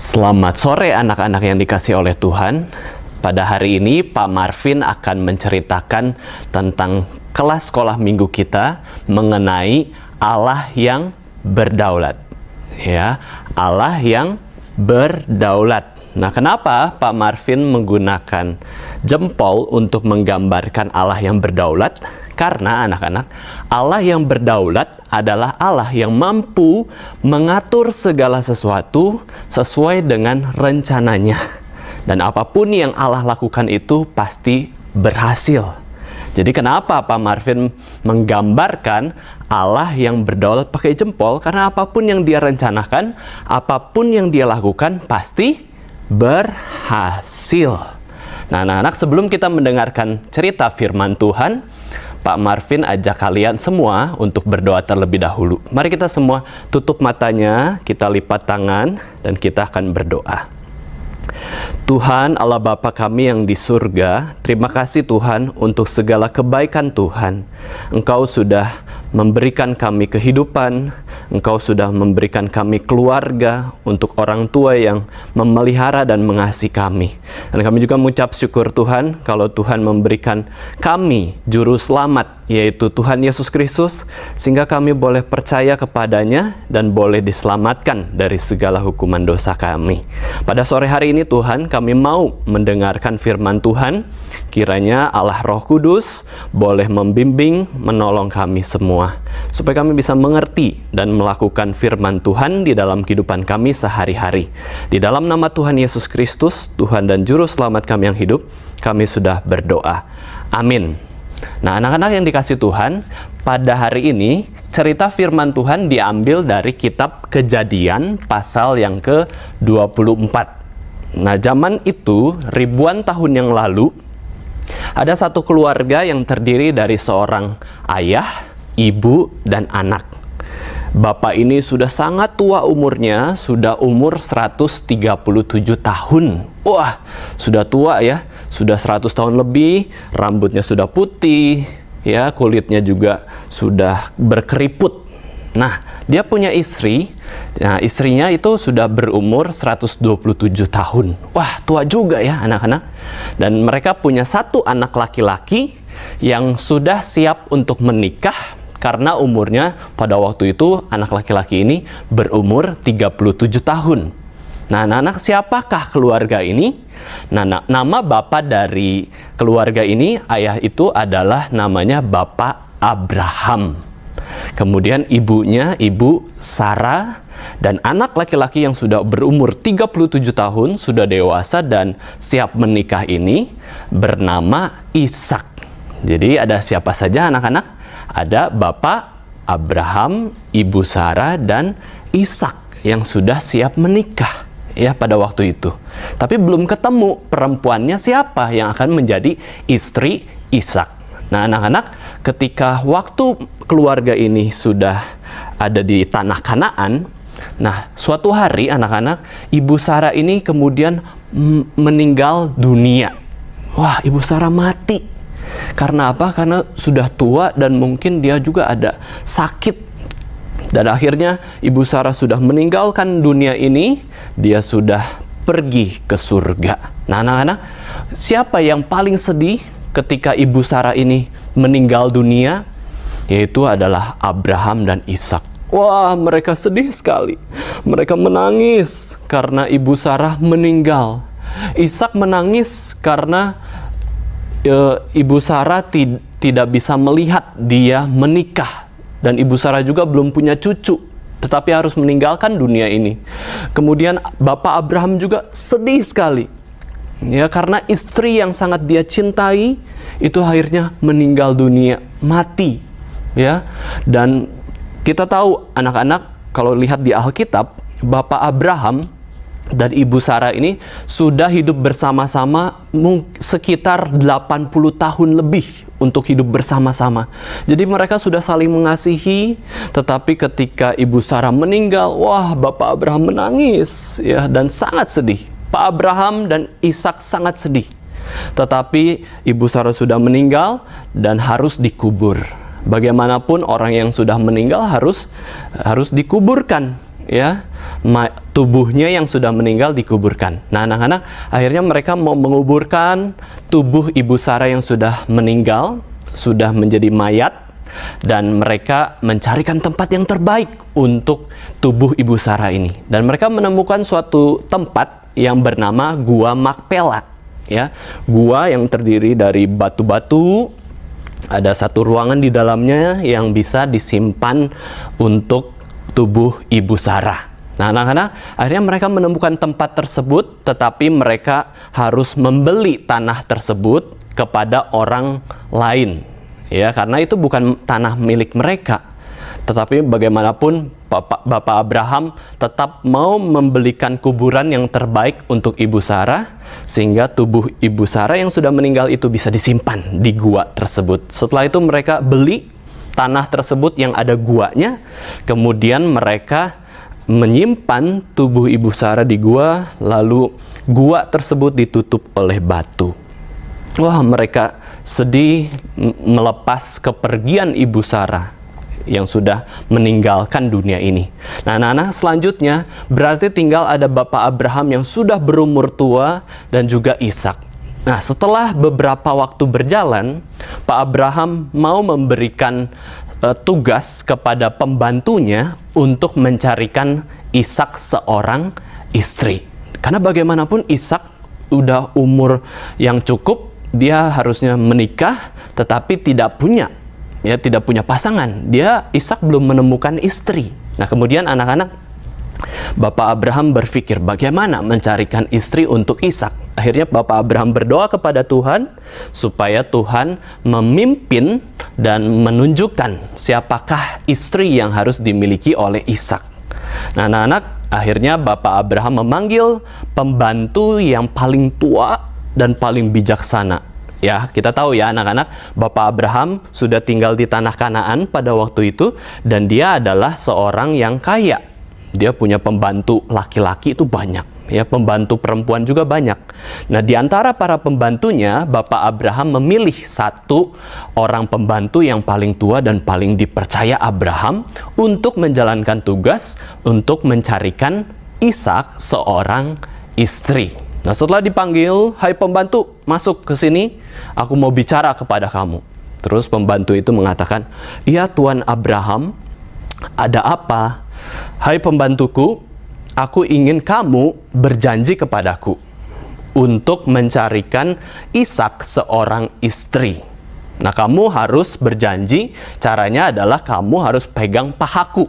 Selamat sore anak-anak yang dikasihi oleh Tuhan. Pada hari ini Pak Marvin akan menceritakan tentang kelas sekolah minggu kita mengenai Allah yang berdaulat. Ya, Allah yang berdaulat. Nah, kenapa Pak Marvin menggunakan jempol untuk menggambarkan Allah yang berdaulat? Karena anak-anak, Allah yang berdaulat adalah Allah yang mampu mengatur segala sesuatu sesuai dengan rencananya. Dan apapun yang Allah lakukan itu pasti berhasil. Jadi kenapa Pak Marvin menggambarkan Allah yang berdaulat pakai jempol? Karena apapun yang dia rencanakan, apapun yang dia lakukan pasti berhasil. Nah, anak-anak, sebelum kita mendengarkan cerita firman Tuhan, Pak Marvin ajak kalian semua untuk berdoa terlebih dahulu. Mari kita semua tutup matanya, kita lipat tangan, dan kita akan berdoa. Tuhan Allah Bapa kami yang di surga, terima kasih Tuhan untuk segala kebaikan Tuhan. Engkau sudah memberikan kami kehidupan, Engkau sudah memberikan kami keluarga, untuk orang tua yang memelihara dan mengasihi kami. Dan kami juga mengucap syukur Tuhan, kalau Tuhan memberikan kami juru selamat, yaitu Tuhan Yesus Kristus, sehingga kami boleh percaya kepadanya dan boleh diselamatkan dari segala hukuman dosa kami. Pada sore hari ini Tuhan, kami mau mendengarkan firman Tuhan. Kiranya Allah Roh Kudus boleh membimbing, menolong kami semua, supaya kami bisa mengerti dan melakukan firman Tuhan di dalam kehidupan kami sehari-hari. Di dalam nama Tuhan Yesus Kristus, Tuhan dan Juru Selamat kami yang hidup, kami sudah berdoa. Amin. Nah, anak-anak yang dikasihi Tuhan, pada hari ini cerita firman Tuhan diambil dari kitab Kejadian pasal yang ke-24. Nah, zaman itu, ribuan tahun yang lalu, ada satu keluarga yang terdiri dari seorang ayah, ibu, dan anak. Bapak ini sudah sangat tua umurnya, sudah umur 137 tahun. Wah, sudah tua ya, sudah 100 tahun lebih, rambutnya sudah putih, ya, kulitnya juga sudah berkeriput. Nah, dia punya istri. Nah, istrinya itu sudah berumur 127 tahun. Wah, tua juga ya anak-anak. Dan mereka punya satu anak laki-laki yang sudah siap untuk menikah, karena umurnya pada waktu itu anak laki-laki ini berumur 37 tahun. Nah, anak-anak, siapakah keluarga ini? Nah, nama bapak dari keluarga ini, ayah itu adalah namanya Bapak Abraham. Kemudian ibunya, Ibu Sarah, dan anak laki-laki yang sudah berumur 37 tahun, sudah dewasa dan siap menikah ini bernama Ishak. Jadi ada siapa saja anak-anak? Ada Bapak Abraham, Ibu Sarah, dan Ishak yang sudah siap menikah ya pada waktu itu. Tapi belum ketemu perempuannya siapa yang akan menjadi istri Ishak. Nah, anak-anak, ketika waktu keluarga ini sudah ada di tanah Kanaan, nah, suatu hari anak-anak, Ibu Sarah ini kemudian meninggal dunia. Wah, Ibu Sarah mati. Karena apa? Karena sudah tua dan mungkin dia juga ada sakit. Dan akhirnya Ibu Sarah sudah meninggalkan dunia ini, dia sudah pergi ke surga. Nah, anak-anak, siapa yang paling sedih ketika Ibu Sarah ini meninggal dunia? Yaitu adalah Abraham dan Ishak. Wah, mereka sedih sekali. Mereka menangis karena Ibu Sarah meninggal. Ishak menangis karena Ibu Sarah tidak bisa melihat dia menikah. Dan Ibu Sarah juga belum punya cucu, tetapi harus meninggalkan dunia ini. Kemudian Bapak Abraham juga sedih sekali. Ya, karena istri yang sangat dia cintai itu akhirnya meninggal dunia, mati. Ya. Dan kita tahu anak-anak, kalau lihat di Alkitab, Bapak Abraham dan Ibu Sarah ini sudah hidup bersama-sama sekitar 80 tahun lebih untuk hidup bersama-sama. Jadi mereka sudah saling mengasihi, tetapi ketika Ibu Sarah meninggal, wah, Bapak Abraham menangis ya, dan sangat sedih. Pak Abraham dan Ishak sangat sedih. Tetapi Ibu Sarah sudah meninggal dan harus dikubur. Bagaimanapun orang yang sudah meninggal harus dikuburkan. ya, tubuhnya yang sudah meninggal dikuburkan. Nah, anak-anak, akhirnya mereka mau menguburkan tubuh Ibu Sarah yang sudah meninggal, sudah menjadi mayat, dan mereka mencarikan tempat yang terbaik untuk tubuh Ibu Sarah ini. Dan mereka menemukan suatu tempat yang bernama Gua Makpela, ya. Gua yang terdiri dari batu-batu, ada satu ruangan di dalamnya yang bisa disimpan untuk tubuh Ibu Sarah. Nah, anak-anak, akhirnya mereka menemukan tempat tersebut, tetapi mereka harus membeli tanah tersebut kepada orang lain, ya, karena itu bukan tanah milik mereka. Tetapi bagaimanapun Bapak Abraham tetap mau membelikan kuburan yang terbaik untuk Ibu Sarah, sehingga tubuh Ibu Sarah yang sudah meninggal itu bisa disimpan di gua tersebut. Setelah itu mereka beli tanah tersebut yang ada guanya, kemudian mereka menyimpan tubuh Ibu Sarah di gua, lalu gua tersebut ditutup oleh batu. Wah, mereka sedih melepas kepergian Ibu Sarah yang sudah meninggalkan dunia ini. Nah, anak-anak, selanjutnya berarti tinggal ada Bapak Abraham yang sudah berumur tua dan juga Ishak. Nah, setelah beberapa waktu berjalan, Pak Abraham mau memberikan tugas kepada pembantunya untuk mencarikan Ishak seorang istri. Karena bagaimanapun Ishak udah umur yang cukup, dia harusnya menikah, tetapi tidak punya pasangan. Ishak belum menemukan istri. Nah, kemudian anak-anak, Bapak Abraham berpikir bagaimana mencarikan istri untuk Ishak. Akhirnya Bapak Abraham berdoa kepada Tuhan supaya Tuhan memimpin dan menunjukkan siapakah istri yang harus dimiliki oleh Ishak. Nah, anak-anak, akhirnya Bapak Abraham memanggil pembantu yang paling tua dan paling bijaksana. Ya, kita tahu ya anak-anak, Bapak Abraham sudah tinggal di tanah Kanaan pada waktu itu, dan dia adalah seorang yang kaya. Dia punya pembantu laki-laki itu banyak, ya, pembantu perempuan juga banyak. Nah, di antara para pembantunya, Bapak Abraham memilih satu orang pembantu yang paling tua dan paling dipercaya Abraham untuk menjalankan tugas untuk mencarikan Ishak seorang istri. Nah, setelah dipanggil, "Hai pembantu, masuk ke sini, aku mau bicara kepada kamu." Terus pembantu itu mengatakan, "Iya Tuan Abraham, ada apa?" "Hai pembantuku, aku ingin kamu berjanji kepadaku untuk mencarikan Ishak seorang istri. Nah, kamu harus berjanji, caranya adalah kamu harus pegang pahaku."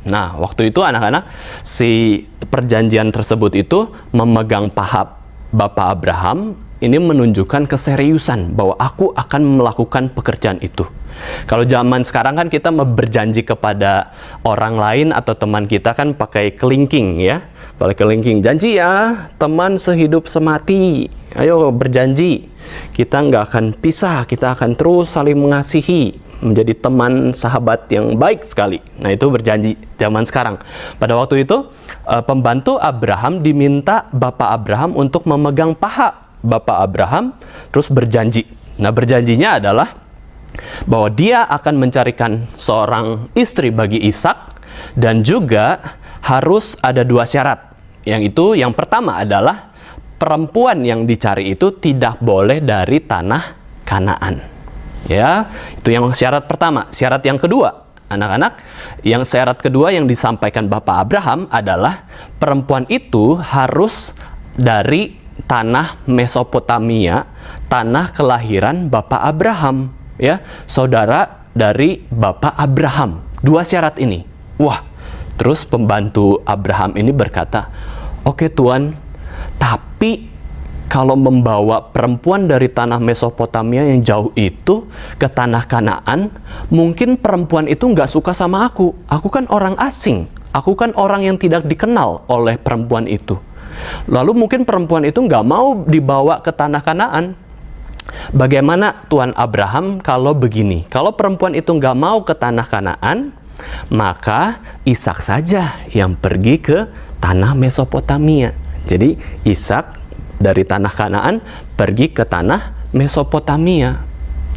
Nah, waktu itu anak-anak, si perjanjian tersebut itu memegang paha Bapak Abraham, ini menunjukkan keseriusan bahwa aku akan melakukan pekerjaan itu. Kalau zaman sekarang kan kita berjanji kepada orang lain atau teman kita kan pakai kelingking, ya. Pakai kelingking, janji ya teman sehidup semati, ayo berjanji kita nggak akan pisah, kita akan terus saling mengasihi, menjadi teman sahabat yang baik sekali. Nah, itu berjanji zaman sekarang. Pada waktu itu pembantu Abraham diminta Bapak Abraham untuk memegang paha Bapak Abraham, terus berjanji. Nah, berjanjinya adalah bahwa dia akan mencarikan seorang istri bagi Ishak, dan juga harus ada dua syarat. Yang pertama adalah perempuan yang dicari itu tidak boleh dari tanah Kanaan. Ya, itu yang syarat pertama. Syarat yang kedua, anak-anak, syarat kedua yang disampaikan Bapak Abraham adalah perempuan itu harus dari tanah Mesopotamia, tanah kelahiran Bapak Abraham. Ya, saudara dari Bapak Abraham. Dua syarat ini. Wah, terus pembantu Abraham ini berkata, "Oke Tuan, tapi kalau membawa perempuan dari tanah Mesopotamia yang jauh itu ke tanah Kanaan, mungkin perempuan itu nggak suka sama aku. Aku kan orang asing. Aku kan orang yang tidak dikenal oleh perempuan itu. Lalu mungkin perempuan itu nggak mau dibawa ke tanah Kanaan. Bagaimana Tuan Abraham kalau begini? Kalau perempuan itu nggak mau ke tanah Kanaan, maka Ishak saja yang pergi ke tanah Mesopotamia." Jadi Ishak dari tanah Kanaan pergi ke tanah Mesopotamia.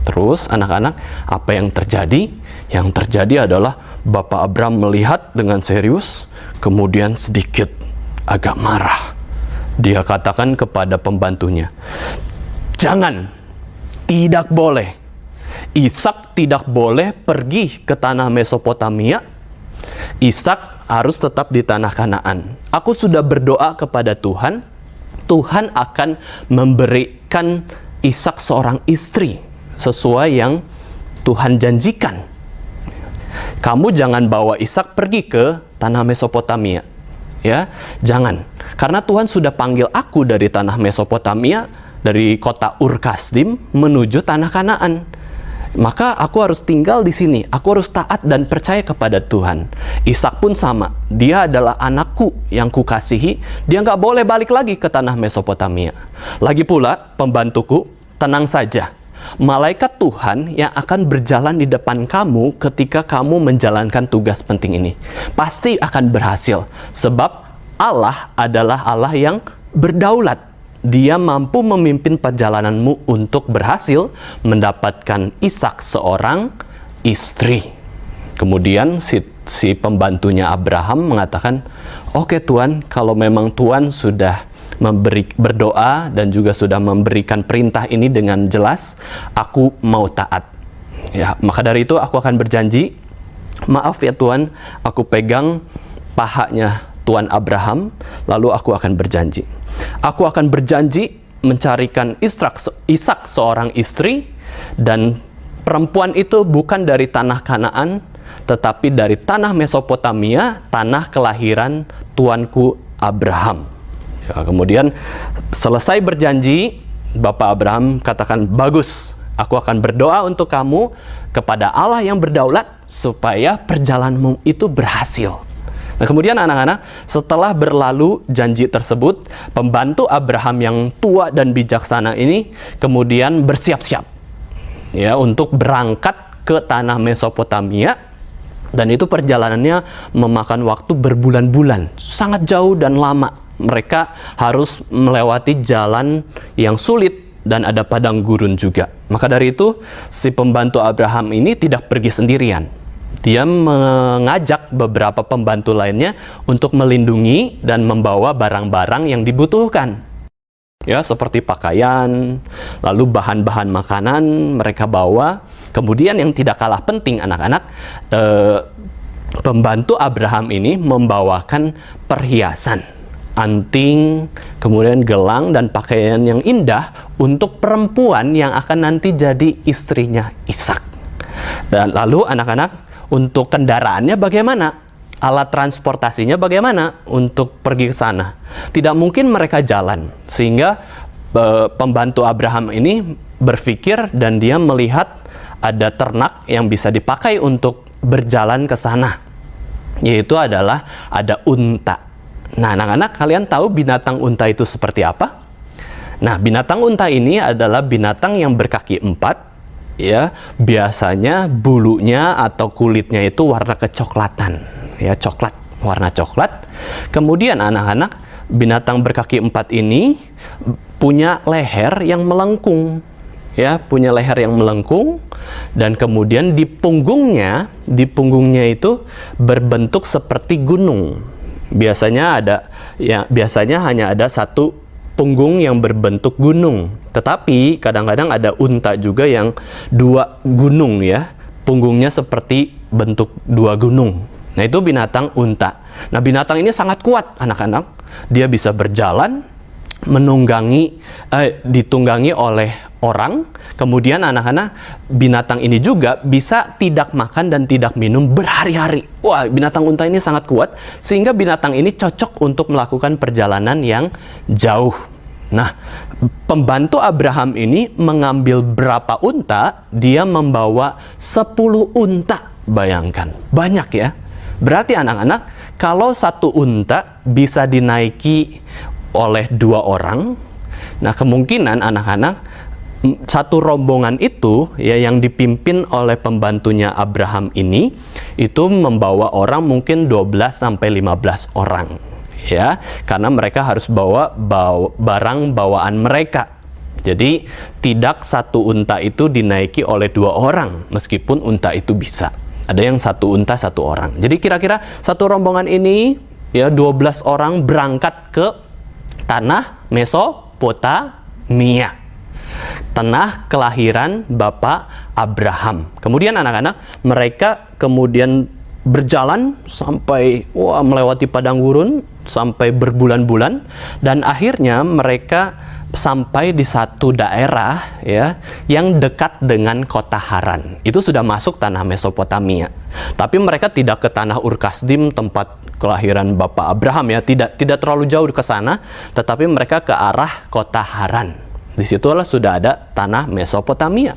Terus anak-anak, apa yang terjadi? Yang terjadi adalah Bapak Abraham melihat dengan serius, kemudian sedikit agak marah. Dia katakan kepada pembantunya, "Jangan, tidak boleh. Ishak tidak boleh pergi ke tanah Mesopotamia. Ishak harus tetap di tanah Kanaan. Aku sudah berdoa kepada Tuhan. Tuhan akan memberikan Ishak seorang istri sesuai yang Tuhan janjikan. Kamu jangan bawa Ishak pergi ke tanah Mesopotamia. Ya, jangan. Karena Tuhan sudah panggil aku dari tanah Mesopotamia, dari kota Ur Kasdim menuju tanah Kanaan. Maka aku harus tinggal di sini. Aku harus taat dan percaya kepada Tuhan." Ishak pun sama. Dia adalah anakku yang kukasihi. Dia nggak boleh balik lagi ke tanah Mesopotamia. Lagi pula, pembantuku, tenang saja. Malaikat Tuhan yang akan berjalan di depan kamu ketika kamu menjalankan tugas penting ini pasti akan berhasil, sebab Allah adalah Allah yang berdaulat. Dia mampu memimpin perjalananmu untuk berhasil mendapatkan Ishak seorang istri. Kemudian si pembantunya Abraham mengatakan, "Oke Tuhan, kalau memang Tuhan sudah berdoa dan juga sudah memberikan perintah ini dengan jelas, aku mau taat." Ya, maka dari itu aku akan berjanji, "Maaf ya Tuhan, aku pegang pahanya Tuan Abraham, lalu aku akan berjanji. Aku akan berjanji mencarikan Ishak seorang istri, dan perempuan itu bukan dari tanah Kanaan, tetapi dari tanah Mesopotamia, tanah kelahiran tuanku Abraham." Ya, kemudian selesai berjanji, Bapak Abraham katakan, "Bagus, aku akan berdoa untuk kamu kepada Allah yang berdaulat supaya perjalananmu itu berhasil." Nah, kemudian anak-anak, setelah berlalu janji tersebut, pembantu Abraham yang tua dan bijaksana ini kemudian bersiap-siap ya untuk berangkat ke tanah Mesopotamia, dan itu perjalanannya memakan waktu berbulan-bulan, sangat jauh dan lama. Mereka harus melewati jalan yang sulit dan ada padang gurun juga. Maka dari itu, si pembantu Abraham ini tidak pergi sendirian. Dia mengajak beberapa pembantu lainnya untuk melindungi dan membawa barang-barang yang dibutuhkan. Ya, seperti pakaian, lalu bahan-bahan makanan mereka bawa. Kemudian yang tidak kalah penting anak-anak, pembantu Abraham ini membawakan perhiasan, anting, kemudian gelang dan pakaian yang indah untuk perempuan yang akan nanti jadi istrinya Ishak. Dan lalu anak-anak, untuk kendaraannya bagaimana? Alat transportasinya bagaimana untuk pergi ke sana? Tidak mungkin mereka jalan, sehingga pembantu Abraham ini berpikir dan dia melihat ada ternak yang bisa dipakai untuk berjalan ke sana, yaitu adalah ada unta. Nah, anak-anak, kalian tahu binatang unta itu seperti apa? Nah, binatang unta ini adalah binatang yang berkaki 4, ya. Biasanya bulunya atau kulitnya itu warna kecoklatan, ya, coklat, warna coklat. Kemudian anak-anak, binatang berkaki 4 ini punya leher yang melengkung, ya, punya leher yang melengkung, dan kemudian di punggungnya itu berbentuk seperti gunung. Biasanya hanya ada satu punggung yang berbentuk gunung, tetapi kadang-kadang ada unta juga yang 2 gunung, ya, punggungnya seperti bentuk 2 gunung. Nah, itu binatang unta. Nah, binatang ini sangat kuat anak-anak. Dia bisa berjalan, ditunggangi oleh orang. Kemudian anak-anak, binatang ini juga bisa tidak makan dan tidak minum berhari-hari. Wah, binatang unta ini sangat kuat, sehingga binatang ini cocok untuk melakukan perjalanan yang jauh. Nah, pembantu Abraham ini mengambil berapa unta? Dia membawa 10 unta. Bayangkan, banyak ya. Berarti anak-anak, kalau satu unta bisa dinaiki oleh 2 orang, nah kemungkinan anak-anak, satu rombongan itu, ya, yang dipimpin oleh pembantunya Abraham ini, itu membawa orang mungkin 12 sampai 15 orang, ya, karena mereka harus bawa barang bawaan mereka. Jadi tidak satu unta itu dinaiki oleh 2 orang, meskipun unta itu bisa. Ada yang 1 unta 1 orang. Jadi kira-kira satu rombongan ini ya 12 orang berangkat ke tanah Mesopotamia. Tanah kelahiran Bapak Abraham. Kemudian anak-anak, mereka kemudian berjalan sampai melewati padang gurun sampai berbulan-bulan, dan akhirnya mereka sampai di satu daerah ya yang dekat dengan kota Haran. Itu sudah masuk tanah Mesopotamia. Tapi mereka tidak ke tanah Ur-Kasdim, tempat kelahiran Bapak Abraham ya, tidak terlalu jauh ke sana, tetapi mereka ke arah kota Haran. Disitulah sudah ada tanah Mesopotamia.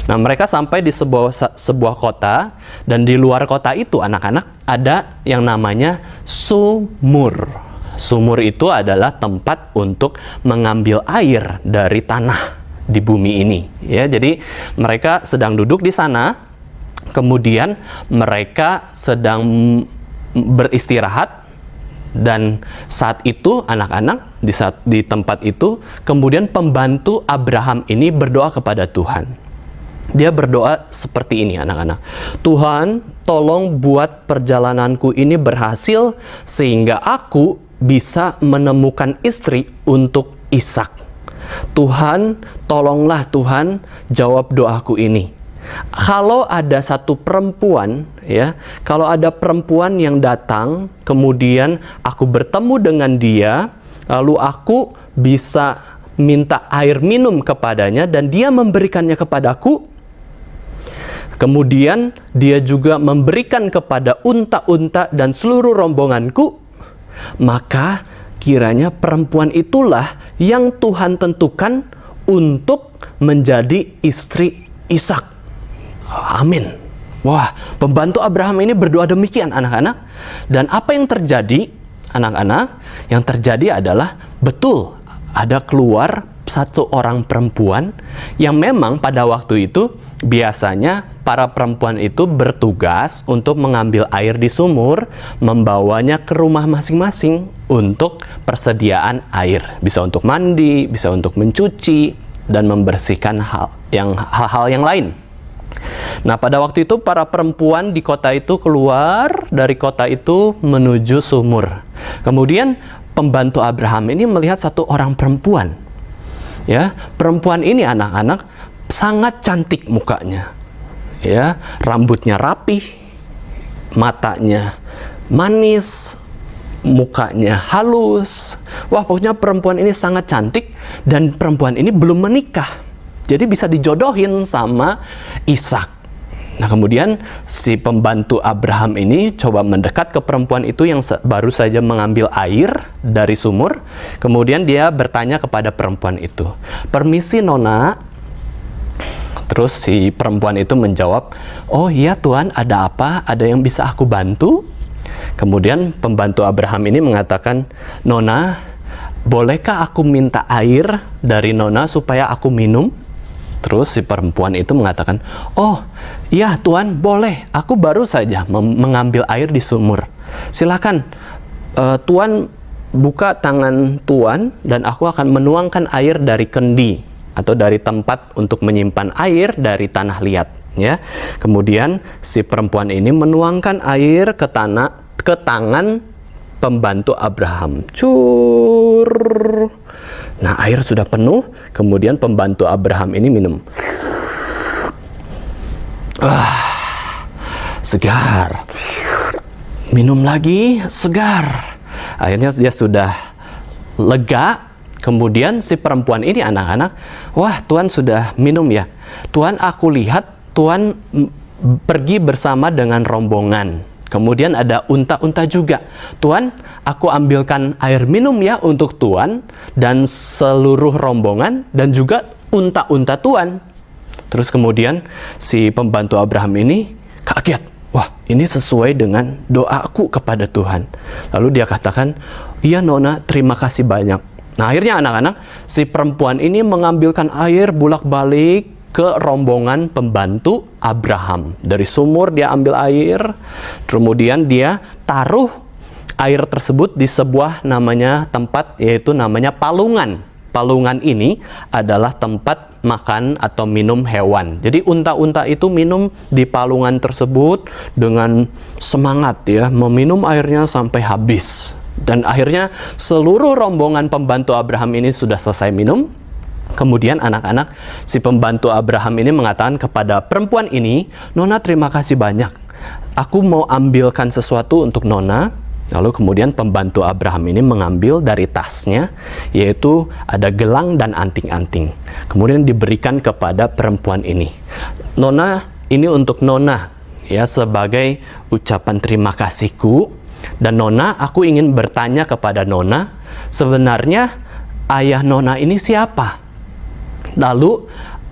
Nah, mereka sampai di sebuah kota, dan di luar kota itu anak-anak ada yang namanya sumur. Sumur itu adalah tempat untuk mengambil air dari tanah di bumi ini. Ya, jadi mereka sedang duduk di sana, kemudian mereka sedang beristirahat, dan saat itu anak-anak di tempat itu kemudian pembantu Abraham ini berdoa kepada Tuhan. Dia berdoa seperti ini anak-anak. Tuhan, tolong buat perjalananku ini berhasil sehingga aku bisa menemukan istri untuk Ishak. Tuhan, tolonglah Tuhan, jawab doaku ini. Kalau ada satu perempuan ya, kalau ada perempuan yang datang, kemudian aku bertemu dengan dia, lalu aku bisa minta air minum kepadanya dan dia memberikannya kepadaku, kemudian dia juga memberikan kepada unta-unta dan seluruh rombonganku, maka kiranya perempuan itulah yang Tuhan tentukan untuk menjadi istri Ishak. Amin. Wah, pembantu Abraham ini berdoa demikian anak-anak. Dan apa yang terjadi anak-anak? Yang terjadi adalah betul ada keluar satu orang perempuan yang memang pada waktu itu biasanya para perempuan itu bertugas untuk mengambil air di sumur, membawanya ke rumah masing-masing untuk persediaan air. Bisa untuk mandi, bisa untuk mencuci, dan membersihkan hal-hal yang lain. Nah, pada waktu itu para perempuan di kota itu keluar dari kota itu menuju sumur. Kemudian pembantu Abraham ini melihat satu orang perempuan. Ya, perempuan ini anak-anak sangat cantik mukanya. Ya, rambutnya rapih, matanya manis, mukanya halus. Wah, pokoknya perempuan ini sangat cantik, dan perempuan ini belum menikah. Jadi bisa dijodohin sama Ishak. Nah, kemudian si pembantu Abraham ini coba mendekat ke perempuan itu yang baru saja mengambil air dari sumur. Kemudian dia bertanya kepada perempuan itu, "Permisi Nona." Terus si perempuan itu menjawab, "Oh iya Tuan, ada apa? Ada yang bisa aku bantu?" Kemudian pembantu Abraham ini mengatakan, "Nona, bolehkah aku minta air dari Nona supaya aku minum?" Terus si perempuan itu mengatakan, "Oh iya Tuan, boleh. Aku baru saja mengambil air di sumur. Silakan, Tuan buka tangan Tuan dan aku akan menuangkan air dari kendi atau dari tempat untuk menyimpan air dari tanah liat." Ya. Kemudian si perempuan ini menuangkan air ke tangan pembantu Abraham. Cur. Nah, air sudah penuh, kemudian pembantu Abraham ini minum. Segar. Minum lagi, segar. Akhirnya dia sudah lega. Kemudian si perempuan ini anak-anak, "Wah, Tuan sudah minum ya? Tuan, aku lihat Tuan pergi bersama dengan rombongan. Kemudian ada unta-unta juga. Tuan, aku ambilkan air minum ya untuk Tuan dan seluruh rombongan dan juga unta-unta Tuan." Terus kemudian si pembantu Abraham ini kaget. Wah, ini sesuai dengan doaku kepada Tuhan. Lalu dia katakan, "Iya Nona, terima kasih banyak." Nah, akhirnya anak-anak, si perempuan ini mengambilkan air bolak-balik ke rombongan pembantu Abraham. Dari sumur dia ambil air, kemudian dia taruh air tersebut di sebuah tempat, yaitu namanya palungan. Palungan ini adalah tempat makan atau minum hewan. Jadi unta-unta itu minum di palungan tersebut dengan semangat ya, meminum airnya sampai habis. Dan akhirnya seluruh rombongan pembantu Abraham ini sudah selesai minum. Kemudian anak-anak si pembantu Abraham ini mengatakan kepada perempuan ini, "Nona, terima kasih banyak. Aku mau ambilkan sesuatu untuk Nona." Lalu kemudian pembantu Abraham ini mengambil dari tasnya, yaitu ada gelang dan anting-anting. Kemudian diberikan kepada perempuan ini. "Nona, ini untuk Nona, ya, sebagai ucapan terima kasihku. Dan Nona, aku ingin bertanya kepada Nona, sebenarnya ayah Nona ini siapa? Lalu,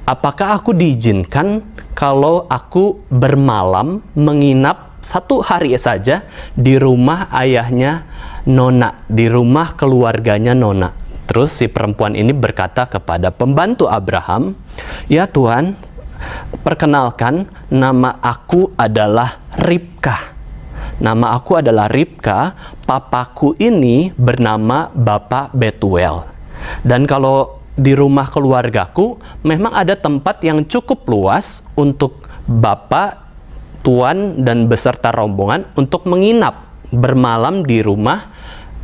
apakah aku diizinkan kalau aku bermalam menginap 1 hari saja di rumah ayahnya Nona, di rumah keluarganya Nona?" Terus si perempuan ini berkata kepada pembantu Abraham, "Ya Tuhan, perkenalkan, nama aku adalah Ribka. Nama aku adalah Ribka, papaku ini bernama Bapak Betuel. Dan kalau di rumah keluargaku memang ada tempat yang cukup luas untuk Bapak, Tuan, dan beserta rombongan untuk menginap bermalam di rumah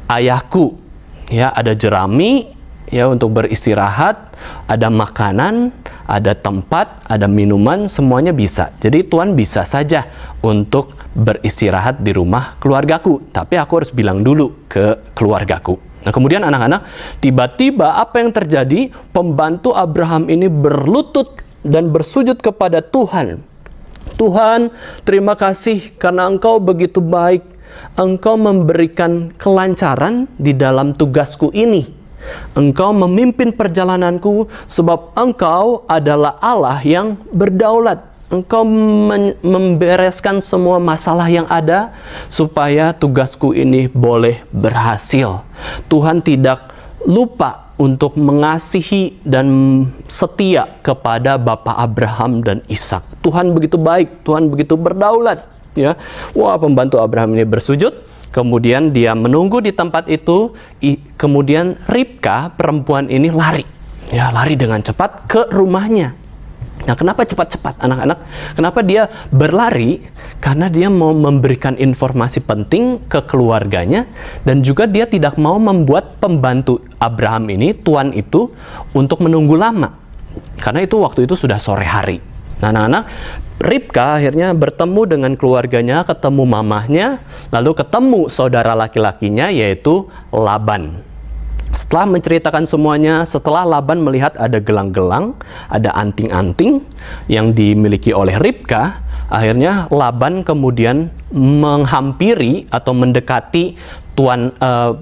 ayahku. Ya, ada jerami ya untuk beristirahat, ada makanan, ada tempat, ada minuman, semuanya bisa. Jadi Tuan bisa saja untuk beristirahat di rumah keluargaku, tapi aku harus bilang dulu ke keluargaku." Nah, kemudian anak-anak, tiba-tiba apa yang terjadi? Pembantu Abraham ini berlutut dan bersujud kepada Tuhan. "Tuhan, terima kasih karena Engkau begitu baik. Engkau memberikan kelancaran di dalam tugasku ini. Engkau memimpin perjalananku sebab Engkau adalah Allah yang berdaulat. Engkau membereskan semua masalah yang ada supaya tugasku ini boleh berhasil. Tuhan tidak lupa untuk mengasihi dan setia kepada Bapak Abraham dan Ishak. Tuhan begitu baik, Tuhan begitu berdaulat." Ya, wah, pembantu Abraham ini bersujud. Kemudian dia menunggu di tempat itu. Kemudian Ribka, perempuan ini lari, ya, lari dengan cepat ke rumahnya. Nah, kenapa cepat-cepat anak-anak? Kenapa dia berlari? Karena dia mau memberikan informasi penting ke keluarganya, dan juga dia tidak mau membuat pembantu Abraham ini, tuan itu, untuk menunggu lama. Karena itu waktu itu sudah sore hari. Nah, anak-anak, Ribka akhirnya bertemu dengan keluarganya, ketemu mamahnya, lalu ketemu saudara laki-lakinya yaitu Laban. Setelah menceritakan semuanya, setelah Laban melihat ada gelang-gelang, ada anting-anting yang dimiliki oleh Ribka, akhirnya Laban kemudian menghampiri atau mendekati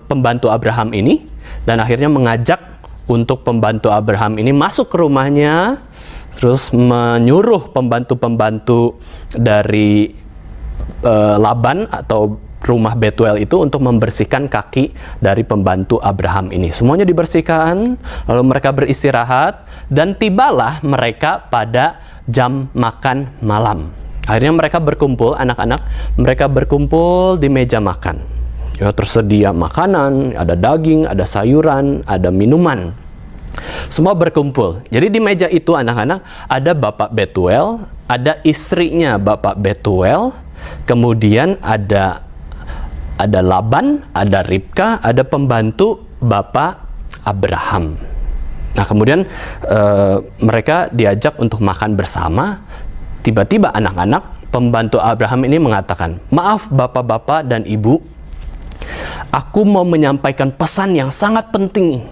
pembantu Abraham ini, dan akhirnya mengajak untuk pembantu Abraham ini masuk ke rumahnya, terus menyuruh pembantu-pembantu dari Laban atau rumah Betuel itu untuk membersihkan kaki dari pembantu Abraham ini. Semuanya dibersihkan, lalu mereka beristirahat, dan tibalah mereka pada jam makan malam. Akhirnya mereka berkumpul, anak-anak, mereka berkumpul di meja makan. Ya, tersedia makanan, ada daging, ada sayuran, ada minuman. Semua berkumpul. Jadi di meja itu, anak-anak, ada Bapak Betuel, ada istrinya Bapak Betuel, kemudian ada Laban, ada Ribka, ada pembantu Bapak Abraham. Nah, kemudian mereka diajak untuk makan bersama. Tiba-tiba anak-anak, pembantu Abraham ini mengatakan, "Maaf bapak-bapak dan ibu, aku mau menyampaikan pesan yang sangat penting.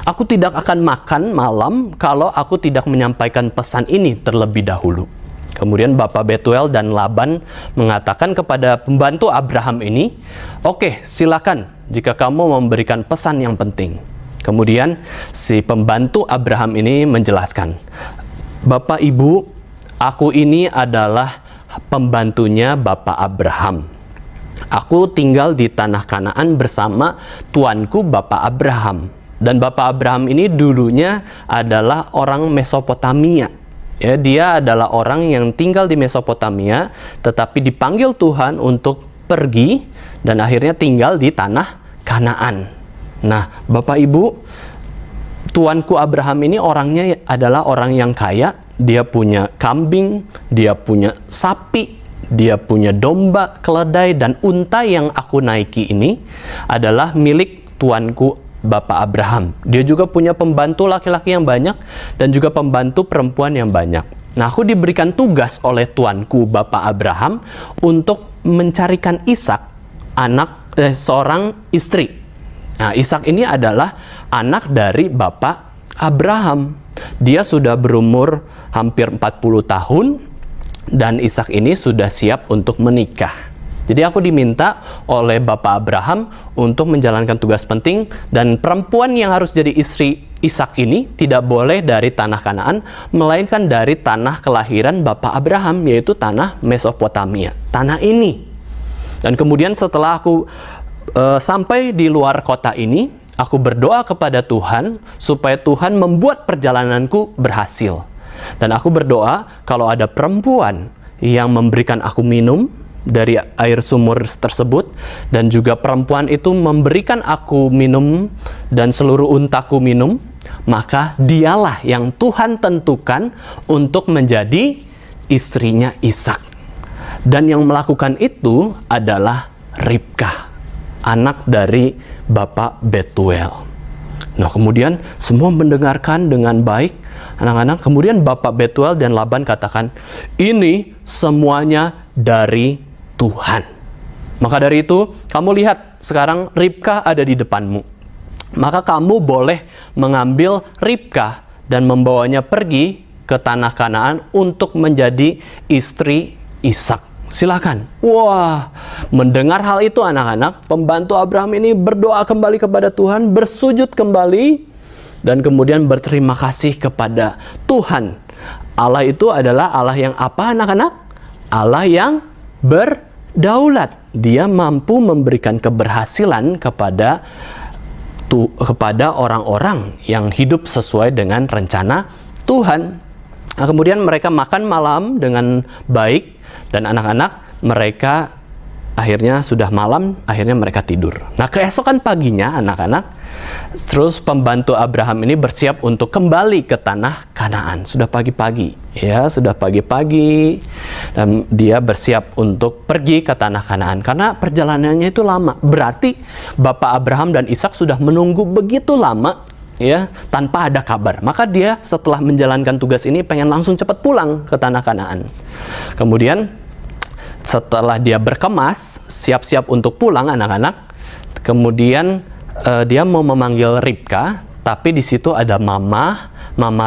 Aku tidak akan makan malam kalau aku tidak menyampaikan pesan ini terlebih dahulu." Kemudian Bapak Betuel dan Laban mengatakan kepada pembantu Abraham ini, "Oke, silakan jika kamu memberikan pesan yang penting." Kemudian si pembantu Abraham ini menjelaskan, "Bapak Ibu, aku ini adalah pembantunya Bapak Abraham. Aku tinggal di tanah Kanaan bersama tuanku Bapak Abraham. Dan Bapak Abraham ini dulunya adalah orang Mesopotamia. Ya, dia adalah orang yang tinggal di Mesopotamia, tetapi dipanggil Tuhan untuk pergi dan akhirnya tinggal di tanah Kanaan. Nah, Bapak Ibu, tuanku Abraham ini orangnya adalah orang yang kaya. Dia punya kambing, dia punya sapi, dia punya domba, keledai, dan unta yang aku naiki ini adalah milik tuanku Bapak Abraham. Dia juga punya pembantu laki-laki yang banyak dan juga pembantu perempuan yang banyak. Nah, aku diberikan tugas oleh tuanku Bapak Abraham untuk mencarikan Ishak, seorang istri. Nah, Ishak ini adalah anak dari Bapak Abraham. Dia sudah berumur hampir 40 tahun dan Ishak ini sudah siap untuk menikah. Jadi aku diminta oleh Bapak Abraham untuk menjalankan tugas penting, dan perempuan yang harus jadi istri Ishak ini tidak boleh dari tanah Kanaan, melainkan dari tanah kelahiran Bapak Abraham, yaitu tanah Mesopotamia, tanah ini. Dan kemudian setelah aku sampai di luar kota ini, aku berdoa kepada Tuhan supaya Tuhan membuat perjalananku berhasil. Dan aku berdoa kalau ada perempuan yang memberikan aku minum dari air sumur tersebut, dan juga perempuan itu memberikan aku minum dan seluruh untaku minum, maka dialah yang Tuhan tentukan untuk menjadi istrinya Ishak. Dan yang melakukan itu adalah Ribka, anak dari Bapak Betuel. Nah, kemudian semua mendengarkan dengan baik, anak-anak. Kemudian Bapak Betuel dan Laban katakan, ini semuanya dari Tuhan. Maka dari itu, kamu lihat sekarang Ribka ada di depanmu. Maka kamu boleh mengambil Ribka dan membawanya pergi ke tanah Kanaan untuk menjadi istri Ishak. Silakan. Wah, mendengar hal itu anak-anak, pembantu Abraham ini berdoa kembali kepada Tuhan, bersujud kembali, dan kemudian berterima kasih kepada Tuhan. Allah itu adalah Allah yang apa anak-anak? Allah yang berdaulat. Dia mampu memberikan keberhasilan kepada orang-orang yang hidup sesuai dengan rencana Tuhan. Nah, kemudian mereka makan malam dengan baik. Dan anak-anak mereka akhirnya sudah malam, akhirnya mereka tidur. Nah, keesokan paginya anak-anak, terus pembantu Abraham ini bersiap untuk kembali ke tanah Kanaan. Sudah pagi-pagi, ya, sudah pagi-pagi. Dan dia bersiap untuk pergi ke tanah Kanaan karena perjalanannya itu lama. Berarti Bapak Abraham dan Ishak sudah menunggu begitu lama, ya, tanpa ada kabar. Maka dia setelah menjalankan tugas ini pengen langsung cepat pulang ke tanah Kanaan. Kemudian setelah dia berkemas, siap-siap untuk pulang anak-anak, kemudian dia mau memanggil Ribka, tapi di situ ada mama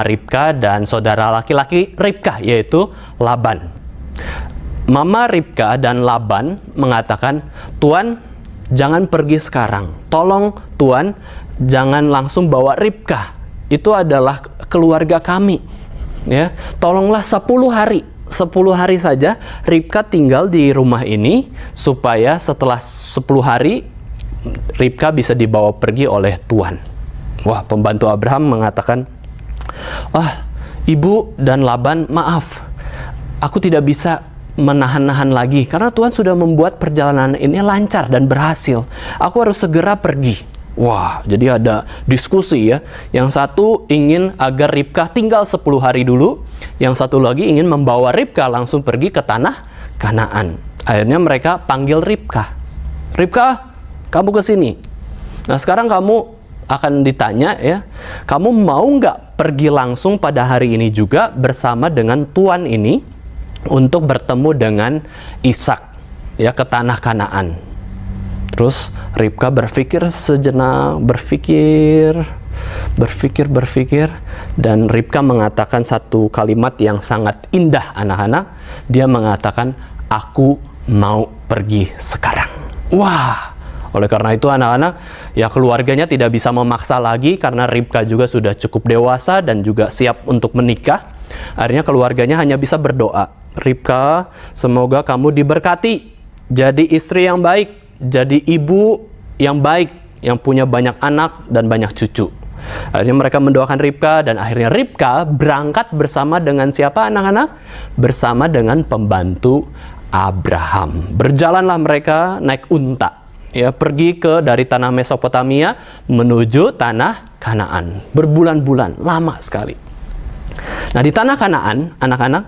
Ribka dan saudara laki-laki Ribka, yaitu Laban. Mama Ribka dan Laban mengatakan, "Tuan, jangan pergi sekarang. Tolong Tuan, jangan langsung bawa Ribka. Itu adalah keluarga kami. Ya, tolonglah 10 hari. 10 hari saja Ribka tinggal di rumah ini supaya setelah 10 hari Ribka bisa dibawa pergi oleh Tuan." Wah, pembantu Abraham mengatakan, Ibu dan Laban, maaf, aku tidak bisa menahan-nahan lagi karena Tuhan sudah membuat perjalanan ini lancar dan berhasil. Aku harus segera pergi. Wah, jadi ada diskusi ya. Yang satu ingin agar Ribka tinggal 10 hari dulu, yang satu lagi ingin membawa Ribka langsung pergi ke tanah Kanaan. Akhirnya mereka panggil Ribka. Ribka, kamu ke sini. Nah, sekarang kamu akan ditanya ya, kamu mau nggak pergi langsung pada hari ini juga bersama dengan Tuan ini untuk bertemu dengan Ishak ya ke tanah Kanaan. Terus Ribka berpikir sejenak, berpikir, dan Ribka mengatakan satu kalimat yang sangat indah anak-anak. Dia mengatakan, "Aku mau pergi sekarang." Wah, oleh karena itu anak-anak, ya keluarganya tidak bisa memaksa lagi karena Ribka juga sudah cukup dewasa dan juga siap untuk menikah. Akhirnya keluarganya hanya bisa berdoa, "Ribka, semoga kamu diberkati, jadi istri yang baik, jadi ibu yang baik, yang punya banyak anak dan banyak cucu." Akhirnya mereka mendoakan Ribka, dan akhirnya Ribka berangkat bersama dengan siapa anak-anak? Bersama dengan pembantu Abraham. Berjalanlah mereka naik unta. ya, pergi dari tanah Mesopotamia menuju tanah Kanaan. Berbulan-bulan, lama sekali. Nah, di tanah Kanaan, anak-anak,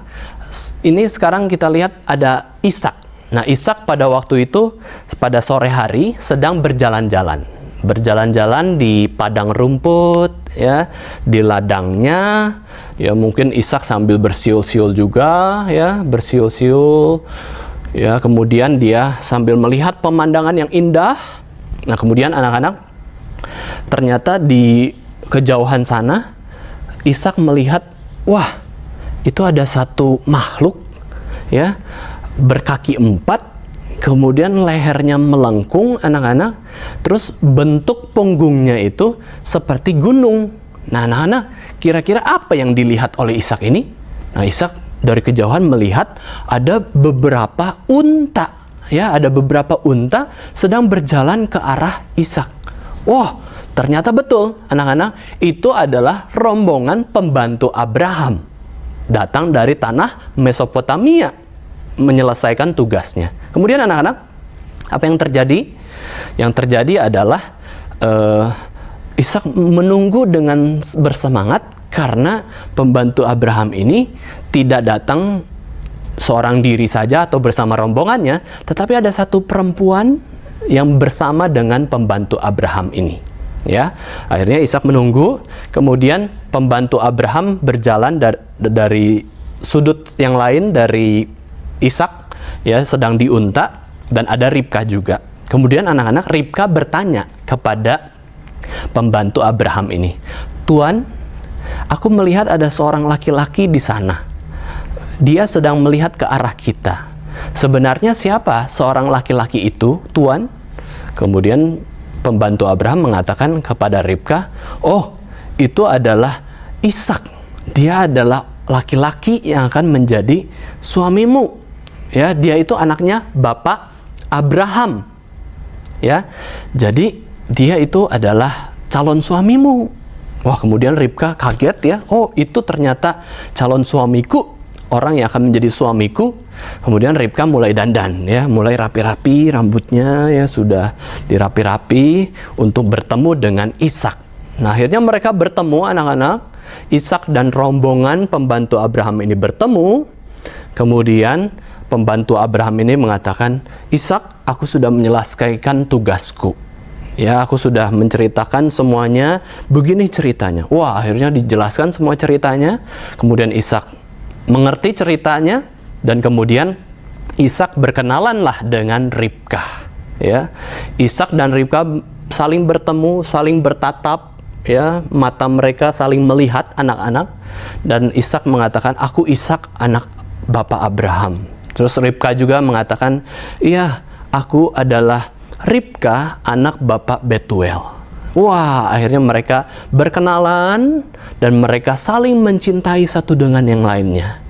ini sekarang kita lihat ada Ishak. Nah, Ishak pada waktu itu, pada sore hari, sedang berjalan-jalan. Berjalan-jalan di padang rumput, ya, di ladangnya, ya, mungkin Ishak sambil bersiul-siul juga, ya, bersiul-siul, ya, kemudian dia sambil melihat pemandangan yang indah. Nah, kemudian anak-anak, ternyata di kejauhan sana, Ishak melihat, wah, itu ada satu makhluk, ya, berkaki 4, kemudian lehernya melengkung, anak-anak, terus bentuk punggungnya itu seperti gunung. Nah, anak-anak, kira-kira apa yang dilihat oleh Ishak ini? Nah, Ishak dari kejauhan melihat ada beberapa unta, ya, ada beberapa unta sedang berjalan ke arah Ishak. Wah, ternyata betul, anak-anak, itu adalah rombongan pembantu Abraham, datang dari tanah Mesopotamia menyelesaikan tugasnya. Kemudian anak-anak, apa yang terjadi? Yang terjadi adalah Ishak menunggu dengan bersemangat karena pembantu Abraham ini tidak datang seorang diri saja atau bersama rombongannya, tetapi ada satu perempuan yang bersama dengan pembantu Abraham ini. Ya, akhirnya Ishak menunggu, kemudian pembantu Abraham berjalan dari sudut yang lain dari Ishak, ya, sedang diunta, dan ada Ribka juga. Kemudian anak-anak, Ribka bertanya kepada pembantu Abraham ini, "Tuan, aku melihat ada seorang laki-laki di sana. Dia sedang melihat ke arah kita. Sebenarnya siapa seorang laki-laki itu, Tuan?" Kemudian pembantu Abraham mengatakan kepada Ribka, "Oh, itu adalah Ishak. Dia adalah laki-laki yang akan menjadi suamimu. Ya, dia itu anaknya Bapak Abraham. Ya, jadi dia itu adalah calon suamimu." Wah, kemudian Ribka kaget, ya. Oh, itu ternyata calon suamiku, orang yang akan menjadi suamiku. Kemudian Ribka mulai dandan, ya, mulai rapi-rapi rambutnya, ya, sudah dirapi-rapi untuk bertemu dengan Ishak. Nah, akhirnya mereka bertemu, anak-anak. Ishak dan rombongan pembantu Abraham ini bertemu. Kemudian pembantu Abraham ini mengatakan, "Ishak, aku sudah menyelesaikan tugasku. Ya, aku sudah menceritakan semuanya, begini ceritanya." Wah, akhirnya dijelaskan semua ceritanya. Kemudian Ishak mengerti ceritanya, dan kemudian Ishak berkenalanlah dengan Ribka. Ya, Ishak dan Ribka saling bertemu, saling bertatap, ya, mata mereka saling melihat, anak-anak. Dan Ishak mengatakan, "Aku Ishak, anak Bapak Abraham." Terus Ribka juga mengatakan, "Iya, aku adalah Ribka, anak Bapak Betuel." Wah, akhirnya mereka berkenalan dan mereka saling mencintai satu dengan yang lainnya.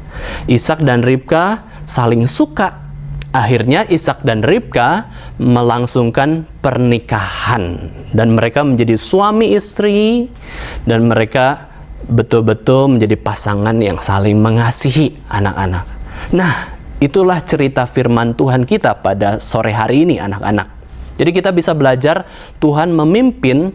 Ishak dan Ribka saling suka. Akhirnya Ishak dan Ribka melangsungkan pernikahan dan mereka menjadi suami istri, dan mereka betul-betul menjadi pasangan yang saling mengasihi, anak-anak. Nah, itulah cerita firman Tuhan kita pada sore hari ini, anak-anak. Jadi kita bisa belajar Tuhan memimpin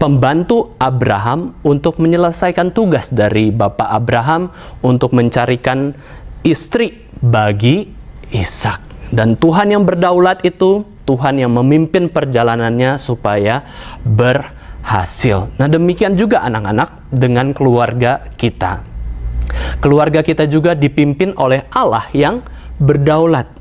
pembantu Abraham untuk menyelesaikan tugas dari Bapak Abraham untuk mencarikan istri bagi Ishak. Dan Tuhan yang berdaulat itu, Tuhan yang memimpin perjalanannya supaya berhasil. Nah, demikian juga anak-anak dengan keluarga kita. Keluarga kita juga dipimpin oleh Allah yang berdaulat.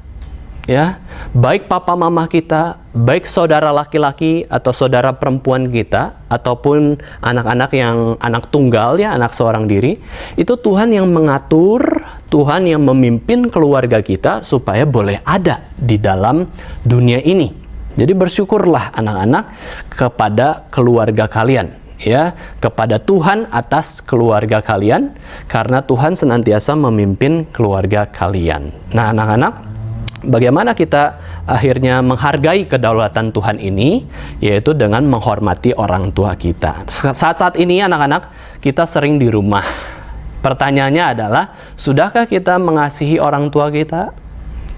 Ya, baik papa mama kita, baik saudara laki-laki atau saudara perempuan kita, ataupun anak-anak yang anak tunggal, ya, anak seorang diri, itu Tuhan yang mengatur, Tuhan yang memimpin keluarga kita supaya boleh ada di dalam dunia ini. Jadi bersyukurlah anak-anak kepada keluarga kalian, ya, kepada Tuhan atas keluarga kalian, karena Tuhan senantiasa memimpin keluarga kalian. Nah, anak-anak, bagaimana kita akhirnya menghargai kedaulatan Tuhan ini? Yaitu dengan menghormati orang tua kita. Saat-saat ini anak-anak, kita sering di rumah. Pertanyaannya adalah, sudahkah kita mengasihi orang tua kita?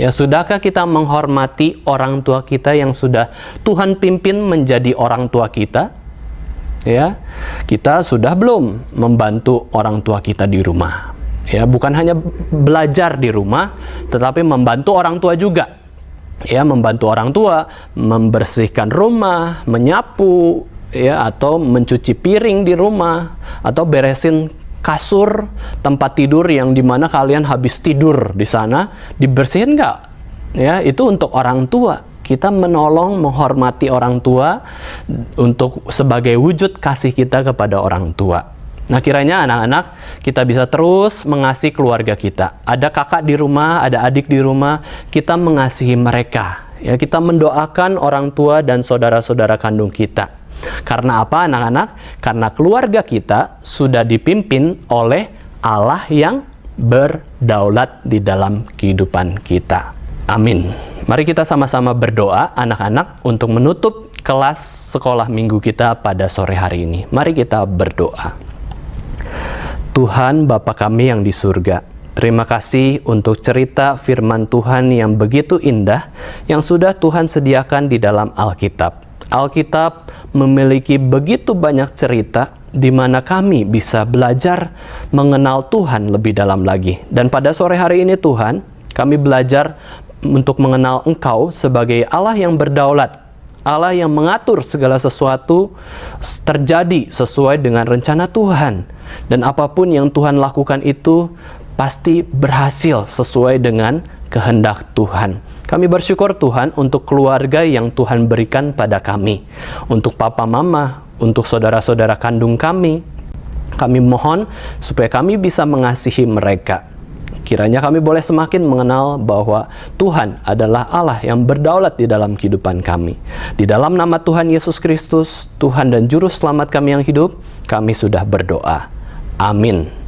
Ya, sudahkah kita menghormati orang tua kita yang sudah Tuhan pimpin menjadi orang tua kita? Ya, kita sudah belum membantu orang tua kita di rumah? Ya, bukan hanya belajar di rumah, tetapi membantu orang tua juga. Ya, membantu orang tua membersihkan rumah, menyapu, ya, atau mencuci piring di rumah, atau beresin kasur tempat tidur yang dimana kalian habis tidur di sana, dibersihin nggak? Ya, itu untuk orang tua. Kita menolong, menghormati orang tua untuk sebagai wujud kasih kita kepada orang tua. Nah, kiranya anak-anak kita bisa terus mengasihi keluarga kita. Ada kakak di rumah, ada adik di rumah, kita mengasihi mereka. Ya, kita mendoakan orang tua dan saudara-saudara kandung kita. Karena apa, anak-anak? Karena keluarga kita sudah dipimpin oleh Allah yang berdaulat di dalam kehidupan kita. Amin. Mari kita sama-sama berdoa, anak-anak, untuk menutup kelas sekolah minggu kita pada sore hari ini. Mari kita berdoa. Tuhan Bapa kami yang di surga, terima kasih untuk cerita firman Tuhan yang begitu indah yang sudah Tuhan sediakan di dalam Alkitab. Alkitab memiliki begitu banyak cerita di mana kami bisa belajar mengenal Tuhan lebih dalam lagi. Dan pada sore hari ini Tuhan, kami belajar untuk mengenal Engkau sebagai Allah yang berdaulat, Allah yang mengatur segala sesuatu terjadi sesuai dengan rencana Tuhan. Dan apapun yang Tuhan lakukan itu pasti berhasil sesuai dengan kehendak Tuhan. Kami bersyukur Tuhan untuk keluarga yang Tuhan berikan pada kami. Untuk papa mama, untuk saudara-saudara kandung kami. Kami mohon supaya kami bisa mengasihi mereka. Kiranya kami boleh semakin mengenal bahwa Tuhan adalah Allah yang berdaulat di dalam kehidupan kami. Di dalam nama Tuhan Yesus Kristus, Tuhan dan Juru Selamat kami yang hidup, kami sudah berdoa. Amin.